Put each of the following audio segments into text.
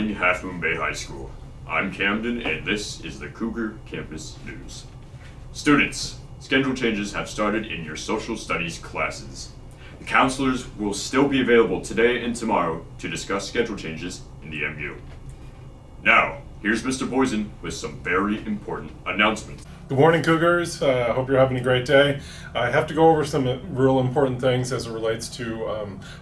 morning, Half Moon Bay High School. I'm Camden, and this is the Cougar Campus News. Students, schedule changes have started in your social studies classes. The counselors will still be available today and tomorrow to discuss schedule changes in the MU. Now, here's Mr. Boysen with some very important announcements. Good morning, Cougars. I hope you're having a great day. I have to go over some real important things as it relates to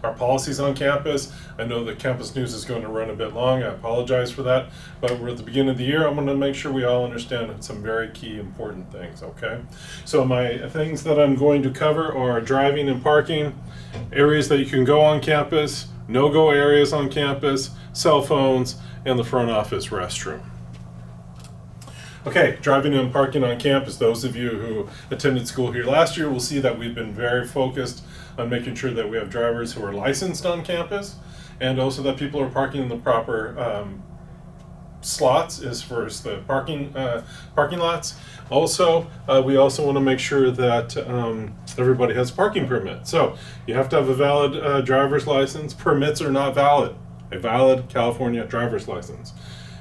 our policies on campus. I know the campus news is going to run a bit long. I apologize for that. But we're at the beginning of the year. I'm going to make sure we all understand some very key important things, okay? So my things that I'm going to cover are driving and parking, areas that you can go on campus, no-go areas on campus, cell phones, and the front office restroom. Okay, driving and parking on campus. Those of you who attended school here last year will see that we've been very focused on making sure that we have drivers who are licensed on campus, and also that people are parking in the proper slots as far as the parking lots. Also, we also want to make sure that everybody has a parking permit. So you have to have a valid driver's license. Permits are not valid. A valid California driver's license.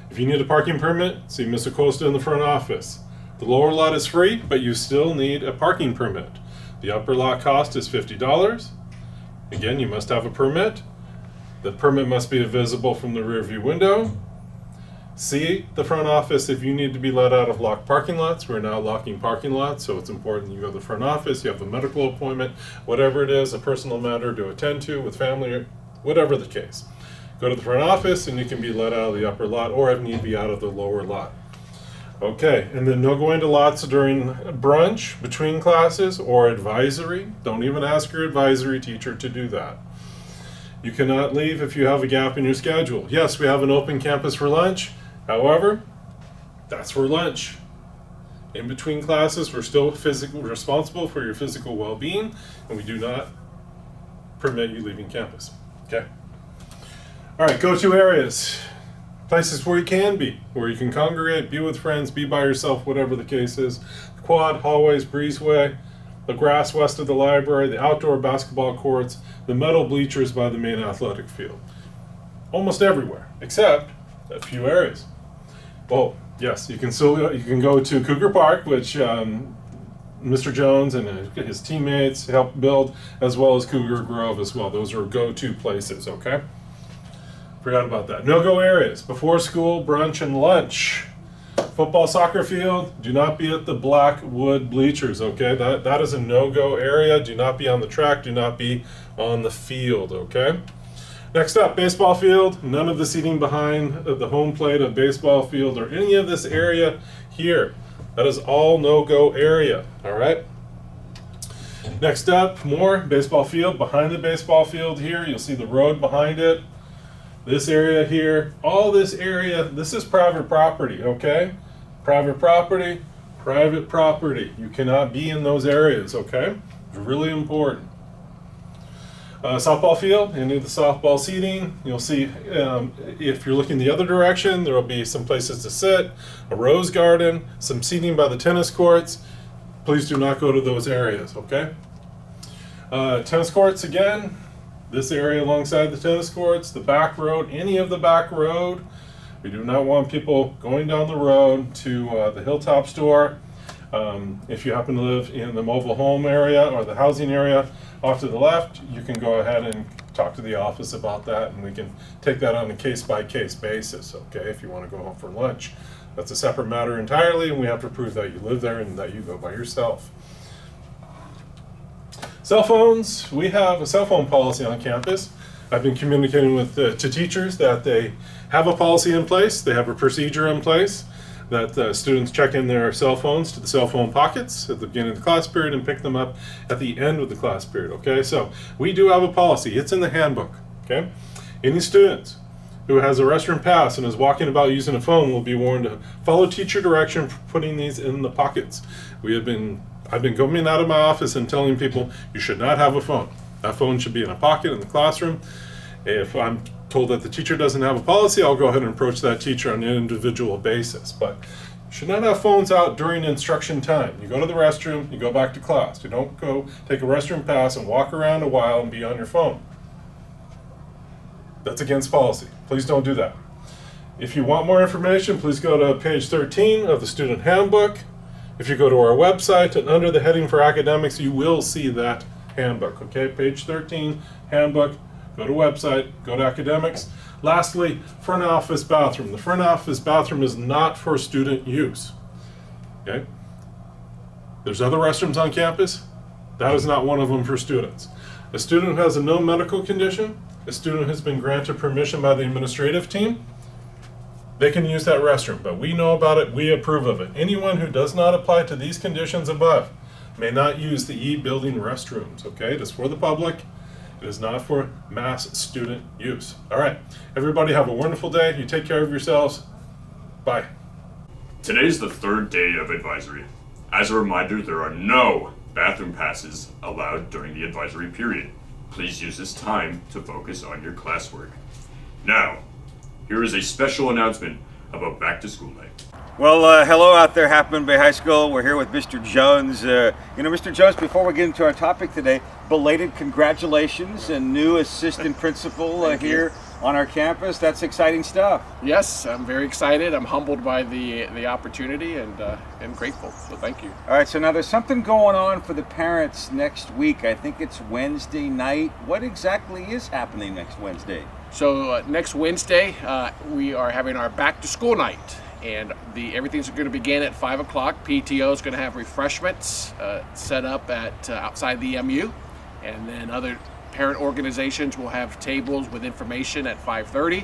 If you need a parking permit, see Ms. Acosta in the front office. The lower lot is free, but you still need a parking permit. The upper lot cost is $50. Again, you must have a permit. The permit must be visible from the rear view window. See the front office if you need to be let out of locked parking lots. We're not locking parking lots, so it's important you go to the front office, you have a medical appointment, whatever it is, a personal matter to attend to with family, or whatever the case. Go to the front office and you can be let out of the upper lot, or if need be out of the lower lot. Okay, and then no going to lots during brunch, between classes, or advisory. Don't even ask your advisory teacher to do that. You cannot leave if you have a gap in your schedule. Yes, we have an open campus for lunch. However, that's for lunch. In between classes, we're still physically responsible for your physical well-being, and we do not permit you leaving campus. Okay? All right, go-to areas. Places where you can be, where you can congregate, be with friends, be by yourself, whatever the case is. The quad, hallways, breezeway, the grass west of the library, the outdoor basketball courts, the metal bleachers by the main athletic field. Almost everywhere, except a few areas. Well, yes, you can go to Cougar Park, which Mr. Jones and his teammates helped build, as well as Cougar Grove as well. Those are go-to places, okay? Forgot about that. No-go areas, before school, brunch, and lunch. Football, soccer field, do not be at the black wood bleachers, okay? That is a no-go area. Do not be on the track, do not be on the field, okay? Next up, baseball field. None of the seating behind the home plate of baseball field or any of this area here. That is all no-go area, all right? Next up, more baseball field. Behind the baseball field here, you'll see the road behind it. This area here, all this area, this is private property, okay? Private property, private property. You cannot be in those areas, okay? It's really important. Softball field, any of the softball seating, you'll see if you're looking the other direction, there will be some places to sit, a rose garden, some seating by the tennis courts. Please do not go to those areas, okay? Tennis courts, again, this area alongside the tennis courts, the back road, any of the back road. We do not want people going down the road to the Hilltop store. If you happen to live in the mobile home area or the housing area off to the left, you can go ahead and talk to the office about that, and we can take that on a case-by-case basis, okay, if you want to go home for lunch. That's a separate matter entirely, and we have to prove that you live there and that you go by yourself. Cell phones, we have a cell phone policy on campus. I've been communicating with to teachers that they have a policy in place, they have a procedure in place, that students check in their cell phones to the cell phone pockets at the beginning of the class period and pick them up at the end of the class period, okay? So we do have a policy, it's in the handbook, okay? Any students who has a restroom pass and is walking about using a phone will be warned to follow teacher direction for putting these in the pockets. I've been coming out of my office and telling people you should not have a phone. That phone should be in a pocket in the classroom. If I'm told that the teacher doesn't have a policy, I'll go ahead and approach that teacher on an individual basis. But you should not have phones out during instruction time. You go to the restroom, you go back to class. You don't go take a restroom pass and walk around a while and be on your phone. That's against policy. Please don't do that. If you want more information, please go to page 13 of the student handbook. If you go to our website and under the heading for academics, you will see that handbook. Okay, page 13, handbook, go to website, go to academics. Lastly, front office bathroom. The front office bathroom is not for student use. Okay? There's other restrooms on campus. That is not one of them for students. A student who has a known medical condition, a student who has been granted permission by the administrative team, they can use that restroom, but we know about it, we approve of it. Anyone who does not apply to these conditions above may not use the E-building restrooms, okay? It is for the public. It is not for mass student use. All right, everybody have a wonderful day. You take care of yourselves. Bye. Today's the third day of advisory. As a reminder, there are no bathroom passes allowed during the advisory period. Please use this time to focus on your classwork. Now, here is a special announcement about back to school night. Well, hello out there, Half Moon Bay High School. We're here with Mr. Jones. Mr. Jones, before we get into our topic today, belated congratulations and new assistant principal here on our campus. That's exciting stuff. Yes, I'm very excited. I'm humbled by the opportunity and grateful. So thank you. All right, so now there's something going on for the parents next week. I think it's Wednesday night. What exactly is happening next Wednesday? So next Wednesday, we are having our back to school night. And everything's going to begin at 5 o'clock. PTO is going to have refreshments set up at outside the MU. And then other parent organizations will have tables with information at 5:30.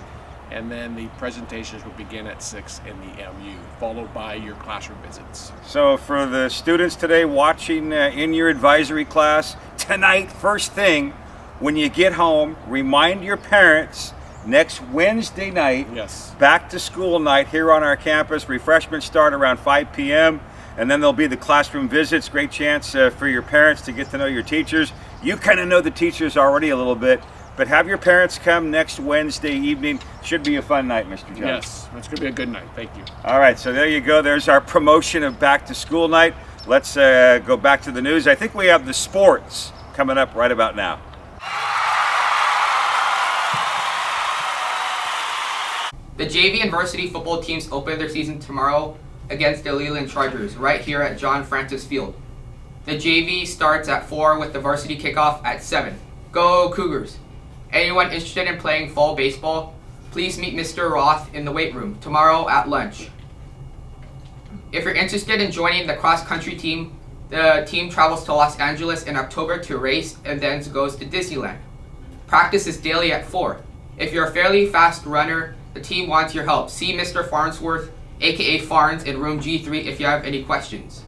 And then the presentations will begin at 6 in the MU, followed by your classroom visits. So for the students today watching in your advisory class, tonight, first thing, when you get home, remind your parents next Wednesday night, Yes. back to school night here on our campus. Refreshments start around 5 p.m. and then there'll be the classroom visits. Great chance for your parents to get to know your teachers. You kind of know the teachers already a little bit, but have your parents come next Wednesday evening. Should be a fun night, Mr. Jones. Yes, it's going to be a good night. Thank you. All right, so there you go. There's our promotion of back to school night. Let's go back to the news. I think we have the sports coming up right about now. The JV and varsity football teams open their season tomorrow against the Leland Chargers right here at John Francis Field. The JV starts at 4 with the varsity kickoff at 7. Go Cougars! Anyone interested in playing fall baseball, please meet Mr. Roth in the weight room tomorrow at lunch. If you're interested in joining the cross-country team, the team travels to Los Angeles in October to race and then goes to Disneyland. Practice is daily at 4. If you're a fairly fast runner, the team wants your help. See Mr. Farnsworth, aka Farns, in room G3 if you have any questions.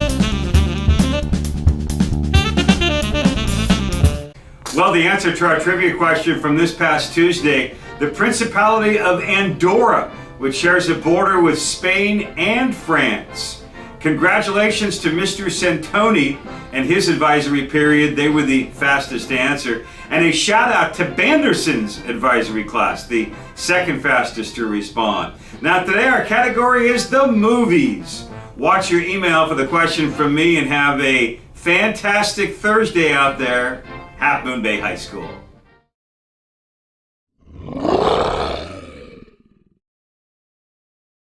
Well, the answer to our trivia question from this past Tuesday, the Principality of Andorra, which shares a border with Spain and France. Congratulations to Mr. Santoni and his advisory period. They were the fastest to answer. And a shout out to Banderson's advisory class, the second fastest to respond. Now today our category is the movies. Watch your email for the question from me and have a fantastic Thursday out there. Half Moon Bay High School.